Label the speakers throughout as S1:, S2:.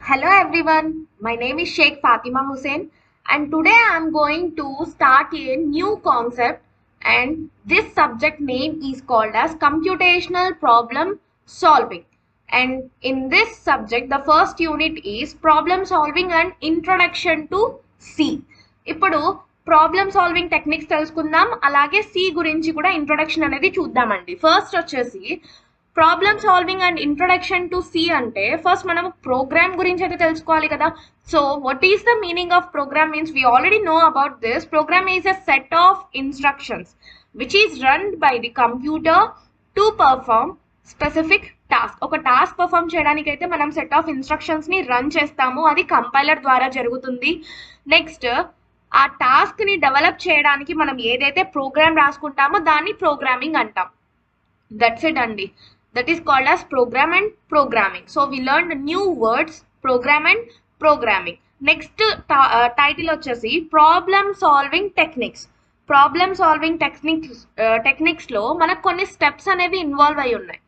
S1: Hello everyone, my name is Sheikh Fatima Hussain and today I am going to start a new concept and this subject name is called as computational problem solving. And in this subject the first unit is problem solving and introduction to C. ఇప్పుడు problem solving techniques తెలుసుకుందాం, అలాగే C గురించి కూడా introduction అనేది చూద్దామండి. First వచ్చేసి problem solving and introduction to C అంటే first మనం ప్రోగ్రామ్ గురించి అయితే తెలుసుకోవాలి కదా. So what is the meaning of program means we already know about this. Program is a set of instructions which is run by the computer to perform specific task. ఒక task perform చేయడానికి అయితే మనం set of instructions ని run చేస్తాము, అది compiler ద్వారా జరుగుతుంది. Next ఆ టాస్క్ ని డెవలప్ చేయడానికి మనం ఏదైతే ప్రోగ్రామ్ రాసుకుంటామో దాన్ని ప్రోగ్రామింగ్ అంటాం. దట్స్ ఇట్ అండి. That is called as program and programming. So we learned new words, program and programming. Next title వచ్చేసి problem solving techniques. Problem solving techniques లో మనకు కొన్ని స్టెప్స్ అనేవి ఇన్వాల్వ్ అయి ఉన్నాయి.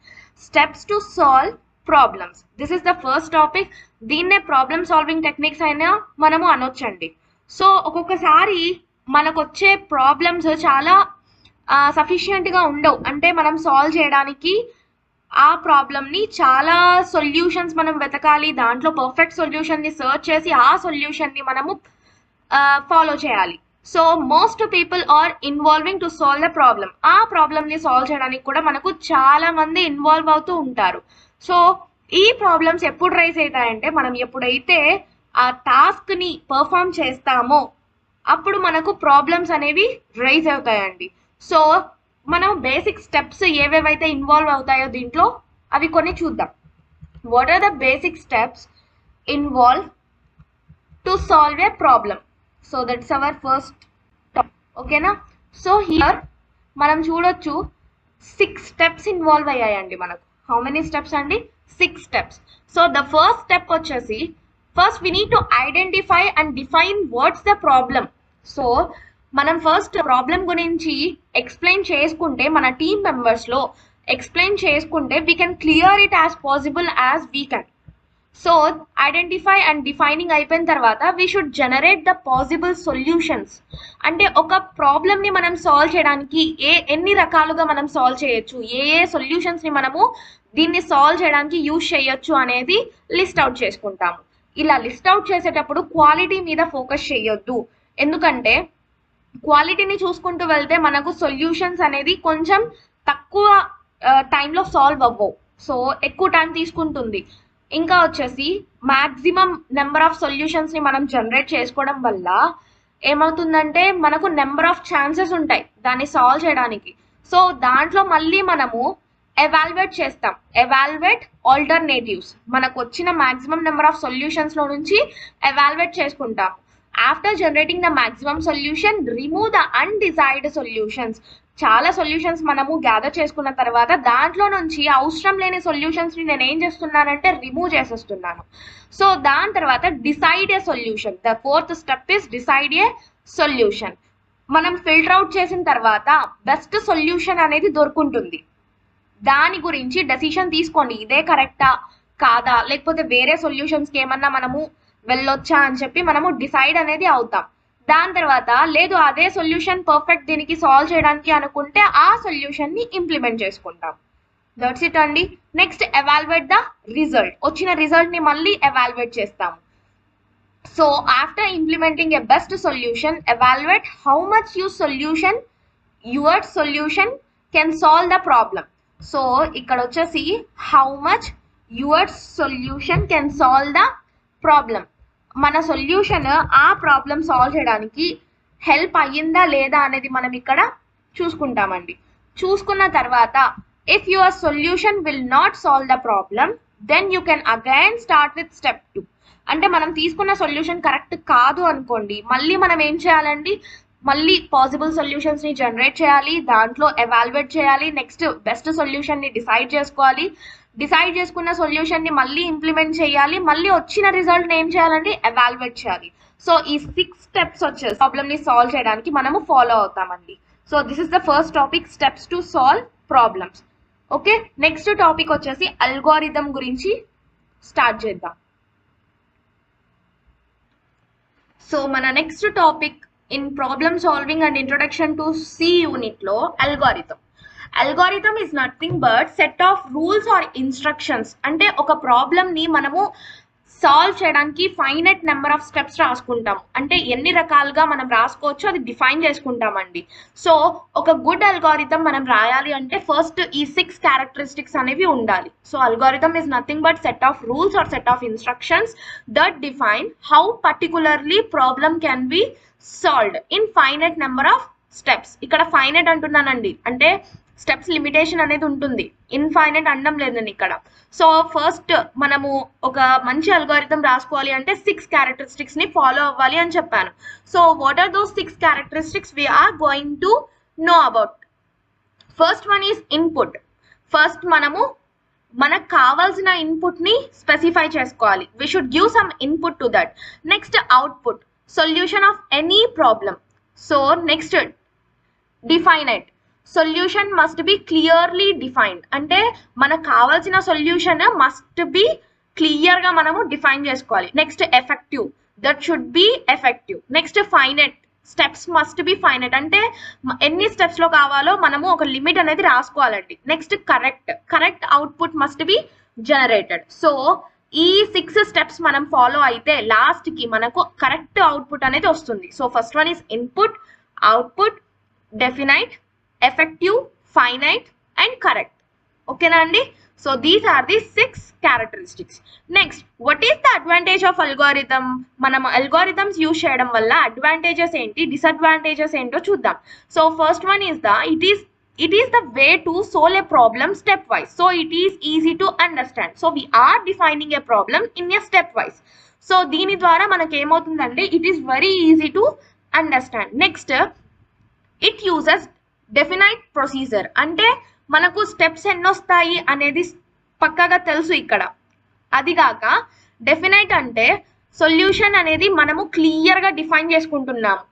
S1: Steps to solve problems, this is the first topic. దీన్నే problem solving techniques అయినా మనము అనొచ్చండి. సో ఒక్కొక్కసారి మనకు వచ్చే ప్రాబ్లమ్స్ చాలా సఫిషియెంట్గా ఉండవు, అంటే మనం సాల్వ్ చేయడానికి ఆ ప్రాబ్లమ్ని చాలా సొల్యూషన్స్ మనం వెతకాలి, దాంట్లో పర్ఫెక్ట్ సొల్యూషన్ని సర్చ్ చేసి ఆ సొల్యూషన్ని మనము ఫాలో చేయాలి. So most people are involving to solve the problem. ఆ ప్రాబ్లమ్ని సాల్వ్ చేయడానికి కూడా మనకు చాలా మంది ఇన్వాల్వ్ అవుతూ ఉంటారు. సో ఈ ప్రాబ్లమ్స్ ఎప్పుడు రైజ్ అవుతాయంటే మనం ఎప్పుడైతే ఆ టాస్క్ని పర్ఫామ్ చేస్తామో అప్పుడు మనకు ప్రాబ్లమ్స్ అనేవి రైజ్ అవుతాయండి. సో మనం బేసిక్ స్టెప్స్ ఏవేవైతే ఇన్వాల్వ్ అవుతాయో దీంట్లో అవి కొన్ని చూద్దాం. What are the basic steps involve to solve a problem? So that's our first topic, ఓకేనా. సో హియర్ మనం చూడొచ్చు 6 స్టెప్స్ ఇన్వాల్వ్ అయ్యాయండి మనకు. హౌ మెనీ స్టెప్స్ అండి? 6 steps. So the first step వచ్చేసి first we need to identify and define what's the problem. So మనం first problem గురించి explain చేసుకుంటే, మన టీమ్ మెంబర్స్లో ఎక్స్ప్లెయిన్ చేసుకుంటే we can clear it as possible as we can. So identify and defining అయిపోయిన తర్వాత we should generate the possible solutions. అంటే ఒక ప్రాబ్లమ్ని మనం సాల్వ్ చేయడానికి ఎన్ని రకాలుగా మనం సాల్వ్ చేయొచ్చు, ఏ సొల్యూషన్స్ని మనము దీన్ని సాల్వ్ చేయడానికి యూజ్ చేయొచ్చు అనేది లిస్ట్ అవుట్ చేసుకుంటాము. ఇలా లిస్ట్ అవుట్ చేసేటప్పుడు క్వాలిటీ మీద ఫోకస్ చేయొద్దు, ఎందుకంటే క్వాలిటీని చూసుకుంటూ వెళ్తే మనకు సొల్యూషన్స్ అనేది కొంచెం తక్కువ టైంలో సాల్వ్ అవ్వవు, సో ఎక్కువ టైం తీసుకుంటుంది. ఇంకా వచ్చేసి మ్యాక్సిమం నెంబర్ ఆఫ్ సొల్యూషన్స్ని మనం జనరేట్ చేసుకోవడం వల్ల ఏమవుతుందంటే మనకు నెంబర్ ఆఫ్ ఛాన్సెస్ ఉంటాయి దాన్ని సాల్వ్ చేయడానికి. సో దాంట్లో మళ్ళీ మనము ఎవాల్యుయేట్ చేస్తాం, ఎవాల్యుయేట్ ఆల్టర్నేటివ్స్. మనకు వచ్చిన మ్యాక్సిమం నెంబర్ ఆఫ్ సొల్యూషన్స్లో నుంచి ఎవాల్యుయేట్ చేసుకుంటాం. After generating the maximum solution remove the undesired solutions. చాలా సొల్యూషన్స్ మనము గ్యాదర్ చేసుకున్న తర్వాత దాంట్లో నుంచి అవసరం లేని సొల్యూషన్స్ని నేను ఏం చేస్తున్నానంటే రిమూవ్ చేసేస్తున్నాను. సో దాని తర్వాత decide a solution. The fourth step is decide a solution. మనం ఫిల్టర్ అవుట్ చేసిన తర్వాత బెస్ట్ సొల్యూషన్ అనేది దొరుకుంటుంది, దాని గురించి డెసిషన్ తీసుకోండి, ఇదే కరెక్టా కాదా, లేకపోతే వేరే సొల్యూషన్స్కి ఏమన్నా మనము వెళ్ళొచ్చా అని చెప్పి మనము డిసైడ్ అనేది అవుతాం. దాని తర్వాత లేదు అదే సొల్యూషన్ పర్ఫెక్ట్ దీనికి సాల్వ్ చేయడానికి అనుకుంటే ఆ సొల్యూషన్ని ఇంప్లిమెంట్ చేసుకుంటాం. దట్స్ ఇట్ అండి. Next evaluate the result. వచ్చిన రిజల్ట్ని మళ్ళీ ఎవాల్యుయేట్ చేస్తాము. So after implementing a best solution evaluate how much your solution can solve the problem. So ఇక్కడ వచ్చేసి how much your solution can solve the problem. మన solution ఆ problem solve చేయడానికి help అయ్యిందా లేదా అనేది మనం ఇక్కడ చూసుకుంటామండి. చూసుకున్న తర్వాత if your solution will not solve the problem then you can again start with step 2. అంటే మనం తీసుకున్న సొల్యూషన్ కరెక్ట్ కాదు అనుకోండి, మళ్ళీ మనం ఏం చేయాలండి, మళ్ళీ పాసిబుల్ సొల్యూషన్స్ని జనరేట్ చేయాలి, దాంట్లో ఎవాల్యుయేట్ చేయాలి, నెక్స్ట్ బెస్ట్ సొల్యూషన్ని డిసైడ్ చేసుకోవాలి, డిసైడ్ చేసుకున్న సొల్యూషన్ని మళ్ళీ ఇంప్లిమెంట్ చేయాలి, మళ్ళీ వచ్చిన రిజల్ట్ని ఏం చేయాలండి, ఎవాల్యుయేట్ చేయాలి. సో ఈ 6 స్టెప్స్ వచ్చేసి ప్రాబ్లమ్ని సాల్వ్ చేయడానికి మనము ఫాలో అవుతామండి. So this is the first topic, steps to solve problems. Okay, next topic వచ్చేసి అల్గోరిథం గురించి స్టార్ట్ చేద్దాం. సో మన next topic in problem solving and introduction to C unit లో algorithm. Algorithm is nothing but set of rules or instructions. అంటే ఒక problem ని మనము solve చేయడానికి ఫైనైట్ నెంబర్ ఆఫ్ స్టెప్స్ రాసుకుంటాం. అంటే ఎన్ని రకాలుగా మనం రాసుకోవచ్చు అది డిఫైన్ చేసుకుంటామండి. సో ఒక గుడ్ అల్గోరిథం మనం రాయాలి అంటే ఫస్ట్ ఈ 6 క్యారెక్టరిస్టిక్స్ అనేవి ఉండాలి. So algorithm is nothing but set of rules or set of instructions that define how particularly problem can be solved in finite number of steps. ఇక్కడ finite అంటున్నానండి, అంటే స్టెప్స్ లిమిటేషన్ అనేది ఉంటుంది, ఇన్ఫైనైట్ అనడం లేదండి ఇక్కడ. సో ఫస్ట్ మనము ఒక మంచి అల్గోరిథం రాసుకోవాలి అంటే 6 క్యారెక్టరిస్టిక్స్ ని ఫాలో అవ్వాలి అని చెప్పాను. So what are those 6 characteristics we are going to know about. First one is input. First మనకు కావాల్సిన ఇన్పుట్ ని స్పెసిఫై చేసుకోవాలి. We should give some input to that. Next output, solution of any problem. So next definite, solution must be clearly defined. అంటే మనకు కావాల్సిన solution must be clear గా మనము define చేసుకోవాలి. Next effective, that should be effective. Next finite, steps must be finite, అంటే ఎన్ని steps లో కావాలో మనము ఒక లిమిట్ అనేది రాసుకోవాలండి. Next correct output must be generated. So ఈ 6 స్టెప్స్ మనం ఫాలో అయితే లాస్ట్ కి మనకు కరెక్ట్ అవుట్పుట్ అనేది వస్తుంది. So first one is input, output, definite, effective, finite and correct. Okay na andi? So these are the 6 characteristics. Next, what is the advantage of algorithm? Manam algorithms use cheyadam valla advantages enti, disadvantages ento chuddam. So first one is it is the way to solve a problem stepwise. So it is easy to understand. So we are defining a problem in a stepwise. So దీని ద్వారా మనకి ఏమవుతుందంటే it is very easy to understand. Next, it uses definite procedure. అంటే మనకు steps ఎన్నొస్తాయి అనేది పక్కాగా తెలుసు ఇక్కడ. అదిగాక డెఫినైట్ అంటే సొల్యూషన్ అనేది మనము క్లియర్ గా డిఫైన్ చేసుకుంటున్నాము,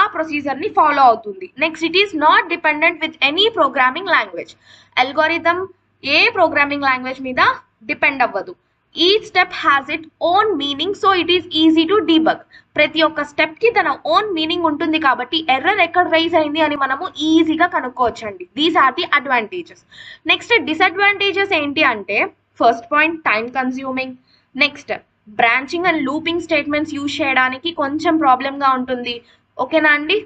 S1: ఆ ప్రొసీజర్ ని ఫాలో అవుతుంది. Next, it is not dependent with any programming language. Algorithm A programming language మీద డిపెండ్ అవ్వదు. Each step has it own meaning, so it is easy to debug. ప్రతి ఒక్క స్టెప్ కి తన ఓన్ మీనింగ్ ఉంటుంది కాబట్టి ఎర్రర్ ఎక్కడ రైజ్ అయింది అని మనము ఈజీగా కనుక్కోవచ్చండి. These are the advantages. Next disadvantages ఏంటి అంటే first point time consuming. Next branching and looping statements use చేయడానికి కొంచెం ప్రాబ్లమ్గా ఉంటుంది. ఓకేనా అండి?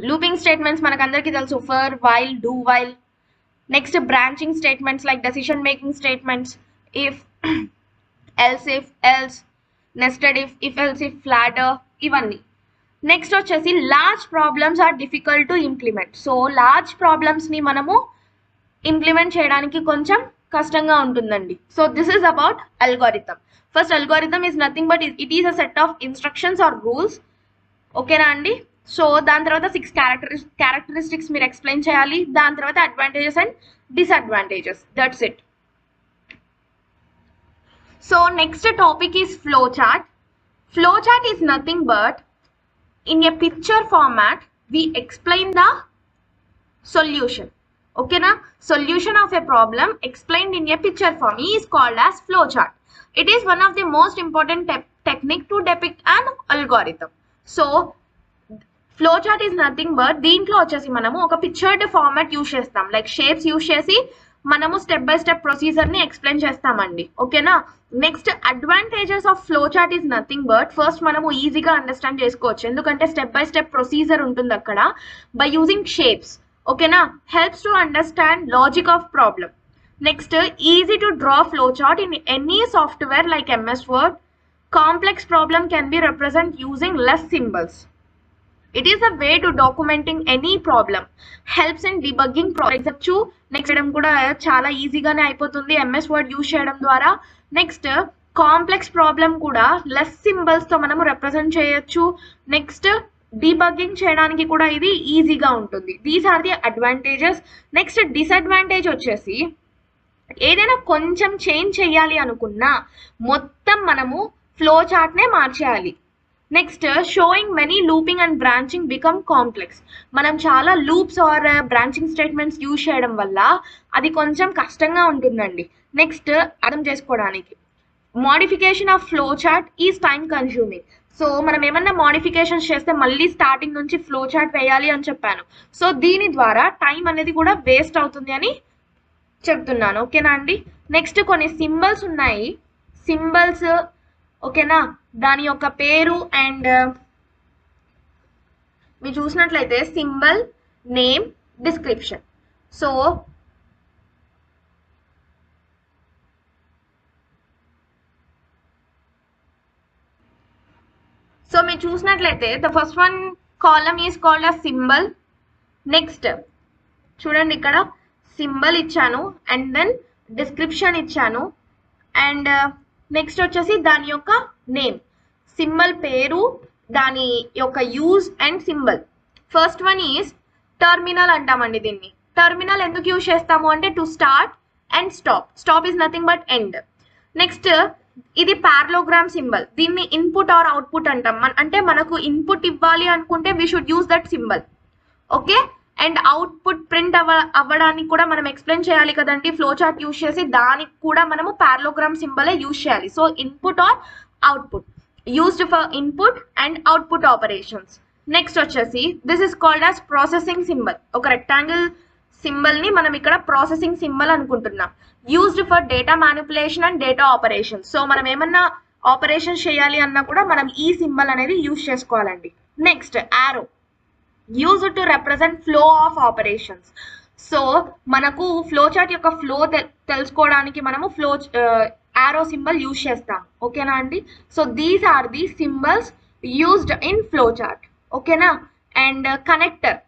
S1: లూపింగ్ స్టేట్మెంట్స్ మనకందరికీ తెలుసు, for, while, do while. Next branching statements like decision making statements, if, else if, else, nested if else if, ladder, ఇవన్నీ. Next వచ్చేసి large problems are difficult to implement. So large problems ని మనము implement చేయడానికి కొంచెం కష్టంగా ఉంటుందండి. So this is about algorithm. First algorithm is nothing but it is a set of instructions or rules. ఓకేనా అండి? సో దాని తర్వాత 6 క్యారెక్టరిస్టిక్స్ మీరు ఎక్స్ప్లెయిన్ చేయాలి. దాని తర్వాత advantages and disadvantages. That's it. So next topic is flowchart. Flowchart is nothing but in a picture format we explain the solution. Okay na? Solution of a problem explained in a picture form is called as flowchart. It is one of the most important technique to depict an algorithm. So flowchart is nothing but దీంట్లో వచ్చేసి మనము ఒక pictured format use చేస్తాం, like shapes use చేసి మనము step by step procedure ని explain చేస్తామండి. ఓకేనా? Next advantages of flow chart is nothing but first మనము ఈజీగా అండర్స్టాండ్ చేసుకోవచ్చు, ఎందుకంటే స్టెప్ బై స్టెప్ ప్రొసీజర్ ఉంటుంది అక్కడ. బై యూజింగ్ షేప్స్, ఓకేనా, helps to understand logic of problem. Next, easy to draw flow chart in any software like MS Word. Complex problem can B represent using less symbols. It is a way to documenting any problem. Helps in debugging projects. Next చేయడం కూడా చాలా ఈజీగానే అయిపోతుంది MS Word use చేయడం ద్వారా. Next complex problem కూడా less symbols తో మనము రిప్రజెంట్ చేయొచ్చు. నెక్స్ట్ డీబగ్గింగ్ చేయడానికి కూడా ఇది ఈజీగా ఉంటుంది. These are the advantages. Next disadvantage వచ్చేసి ఏదైనా కొంచెం చేంజ్ చేయాలి అనుకున్నా మొత్తం మనము ఫ్లో చార్ట్ నే మార్చేయాలి. Next, showing many looping and branching become complex. మనం చాలా loops or branching statements use చేయడం వల్ల అది కొంచెం కష్టంగా ఉంటుందండి నెక్స్ట్ అర్థం చేసుకోవడానికి. Modification of flow chart is time consuming. So మనం ఏమన్నా మోడిఫికేషన్స్ చేస్తే మళ్ళీ స్టార్టింగ్ నుంచి ఫ్లో చార్ట్ వేయాలి అని చెప్పాను. సో దీని ద్వారా టైం అనేది కూడా వేస్ట్ అవుతుంది అని చెప్తున్నాను. ఓకేనా అండి. నెక్స్ట్ కొన్ని సింబల్స్ ఉన్నాయి. సింబల్స్ ఓకేనా, దాని యొక్క పేరు అండ్ మీరు చూసినట్లయితే సింబల్, నేమ్, డిస్క్రిప్షన్. సో మీరు చూసినట్లయితే the first one column is called a symbol. Next చూడండి, ఇక్కడ సింబల్ ఇచ్చాను అండ్ దెన్ డిస్క్రిప్షన్ ఇచ్చాను అండ్ నెక్స్ట్ వచ్చేసి దాని యొక్క నేమ్, సింబల్ పేరు, దాని యొక్క use and symbol. First one is terminal అంటామండి. దీన్ని టర్మినల్ ఎందుకు యూజ్ చేస్తాము అంటే to start and stop. Stop is nothing but end. Next ఇది పారలోగ్రామ్ సింబల్. దీన్ని ఇన్పుట్ ఆర్ అవుట్పుట్ అంటాం. అంటే మనకు ఇన్పుట్ ఇవ్వాలి అనుకుంటే we should use that symbol. Okay, and output print అవ్వడానికి కూడా మనం ఎక్స్ప్లెయిన్ చేయాలి కదండి ఫ్లో చార్ట్ యూజ్ చేసి. దానికి కూడా మనము పారలోగ్రామ్ సింబలే యూజ్ చేయాలి. So input or output used for input and output operations. Next వచ్చేసి this is called as processing symbol. ఒక రెక్టాంగిల్ సింబల్ ని మనం ఇక్కడ ప్రాసెసింగ్ సింబల్ అనుకుంటున్నాం. Used for data manipulation and data operations. So మనం ఏమన్నా ఆపరేషన్ చేయాలి అన్నా కూడా మనం ఈ సింబల్ అనేది యూజ్ చేసుకోవాలండి. Next arrow, used to represent flow of operations. So మనకు ఫ్లో చార్ట్ యొక్క ఫ్లో తెలుసుకోవడానికి మనము యారో సింబల్ యూజ్ చేస్తాం. ఓకేనా అండి. So these are the symbols used in flow chart. ఓకేనా. అండ్ కనెక్టర్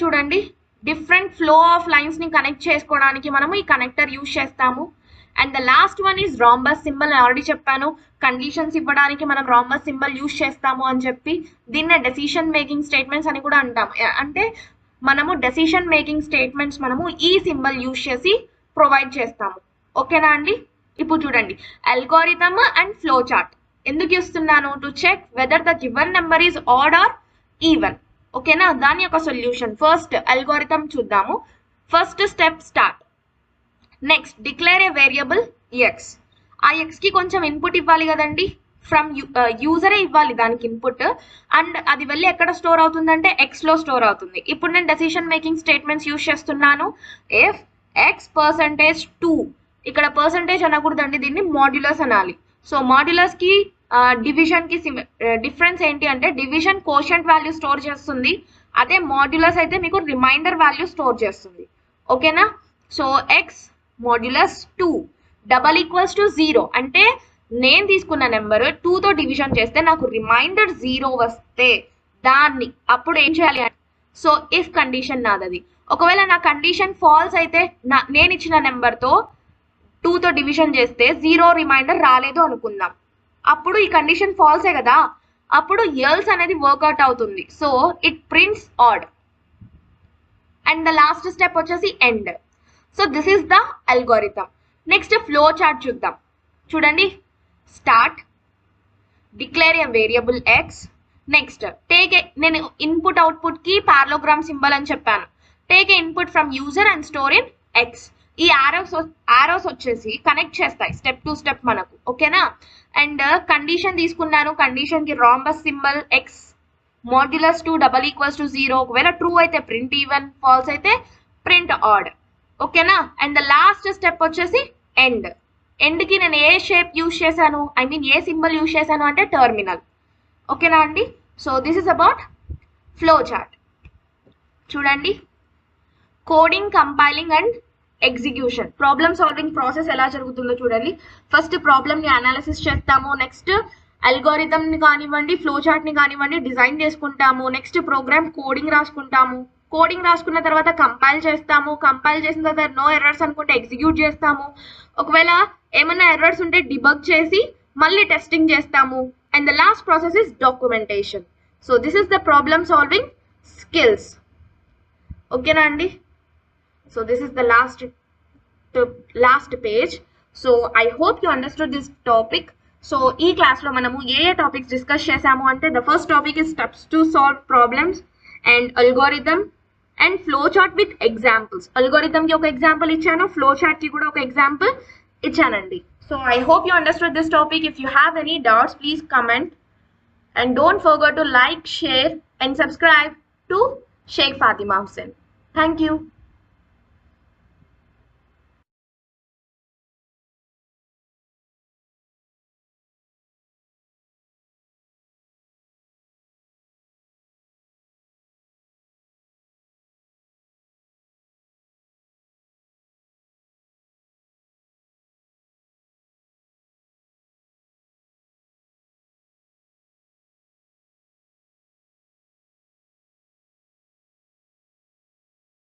S1: చూడండి, డిఫరెంట్ ఫ్లో ఆఫ్ లైన్స్ ని కనెక్ట్ చేసుకోవడానికి మనము ఈ కనెక్టర్ యూజ్ చేస్తాము. And the last one is rhombus symbol. Already చెప్పాను, కండిషన్స్ ఇవ్వడానికి మనం రాంబస్ సింబల్ యూజ్ చేస్తాము అని చెప్పి. దీన్నే డెసిషన్ మేకింగ్ స్టేట్మెంట్స్ అని కూడా అంటాం. అంటే మనము డెసిషన్ మేకింగ్ స్టేట్మెంట్స్ మనము ఈ సింబల్ యూజ్ చేసి ప్రొవైడ్ చేస్తాము. ఓకేనా అండి. ఇప్పుడు చూడండి, అల్గోరిథమ్ అండ్ ఫ్లో చార్ట్ ఎందుకు ఇస్తున్నాను? To check whether the given number is odd or even. ఓకేనా, దాని యొక్క సొల్యూషన్. ఫస్ట్ అల్గోరిథమ్ చూద్దాము. First step start. Next declare a variable X. ఆ ఎక్స్ కి కొంచెం ఇన్పుట్ ఇవ్వాలి కదండి. ఫ్రమ్ యూజరే ఇవ్వాలి దానికి ఇన్పుట్. అండ్ అది వెళ్ళి ఎక్కడ స్టోర్ అవుతుందంటే ఎక్స్ లో స్టోర్ అవుతుంది. ఇప్పుడు నేను డెసిషన్ మేకింగ్ స్టేట్మెంట్స్ యూజ్ చేస్తున్నాను. ఇఫ్ ఎక్స్ %2, ఇక్కడ పర్సంటేజ్ అనకూడదండి, దీన్ని మాడ్యులస్ అనాలి. సో మాడ్యులస్ కి డివిజన్ కి డిఫరెన్స్ ఏంటి అంటే డివిజన్ కోషంట్ వాల్యూ స్టోర్ చేస్తుంది, అదే మాడ్యులస్ అయితే మీకు రిమైండర్ వాల్యూ స్టోర్ చేస్తుంది. ఓకేనా. సో ఎక్స్ మాడ్యులస్ 2 = 0 అంటే నేను తీసుకున్న నెంబర్ 2తో డివిజన్ చేస్తే నాకు రిమైండర్ 0 వస్తే దాన్ని అప్పుడు ఏం చేయాలి అంటే, సో ఇఫ్ కండిషన్ నాదది. ఒకవేళ నా కండిషన్ ఫాల్స్ అయితే నేను ఇచ్చిన నెంబర్తో 2తో డివిజన్ చేస్తే 0 రిమైండర్ రాలేదు అనుకుందాం. అప్పుడు ఈ కండిషన్ ఫాల్సే కదా, అప్పుడు ఎల్స్ అనేది వర్కౌట్ అవుతుంది. So it prints odd. And the last step వచ్చేసి end. So this is the algorithm. Next flow chart చూద్దాం. చూడండి, start, declare a variable X. Next నేను ఇన్పుట్ అవుట్పుట్ కి పారలోగ్రామ్ సింబల్ అని చెప్పాను. Take a input from user and store in X. ఈ arrows వచ్చేసి connect చేస్తాయి స్టెప్ టు స్టెప్ మనకు. ఓకేనా. అండ్ కండిషన్ తీసుకున్నాను, కండిషన్ కి రాంబస్ సింబల్ ఎక్స్ మాడ్యులస్ 2 = 0. ఒకవేళ ట్రూ అయితే ప్రింట్ ఈవెన్, ఫాల్స్ అయితే ప్రింట్ ఆడ్. ఓకేనా. అండ్ ద లాస్ట్ స్టెప్ వచ్చేసి ఎండ్. ఎండ్ కి నేను ఏ షేప్ యూజ్ చేశాను, I mean a symbol use చేశాను అంటే టర్మినల్. ఓకేనా అండి. So this is about flow chart. చూడండి, coding, compiling and execution. Problem solving process ఎలా జరుగుతుందో చూడండి. ఫస్ట్ ప్రాబ్లమ్ ని అనాలిసిస్ చేస్తాము. నెక్స్ట్ అల్గోరిథమ్ ని కానివ్వండి, ఫ్లో చార్ట్ ని కానివ్వండి డిజైన్ చేసుకుంటాము. నెక్స్ట్ ప్రోగ్రామ్ కోడింగ్ రాసుకుంటాము. కోడింగ్ రాసుకున్న తర్వాత కంపైల్ చేస్తాము. కంపైల్ చేసిన తర్వాత నో ఎర్రర్స్ అనుకుంటే ఎగ్జిక్యూట్ చేస్తాము. ఒకవేళ ఏమైనా ఎర్రర్స్ ఉంటే డిబగ్ చేసి మళ్ళీ టెస్టింగ్ చేస్తాము. And the last process is documentation. So this is the problem solving skills. ఓకేనా అండి. So this is the last page. So I hope you understood this topic. So ee class lo manamu A topics discuss చేసాము అంటే the first topic is steps to solve problems and algorithm and flow chart with examples. Algorithm ki oka example ichchanu, flow chart ki kuda oka example ఇచ్చానండి. So I hope you understood this topic. If you have any doubts, please comment. And don't forget to like, share and subscribe to Sheikh Fatima Hussain. Thank you.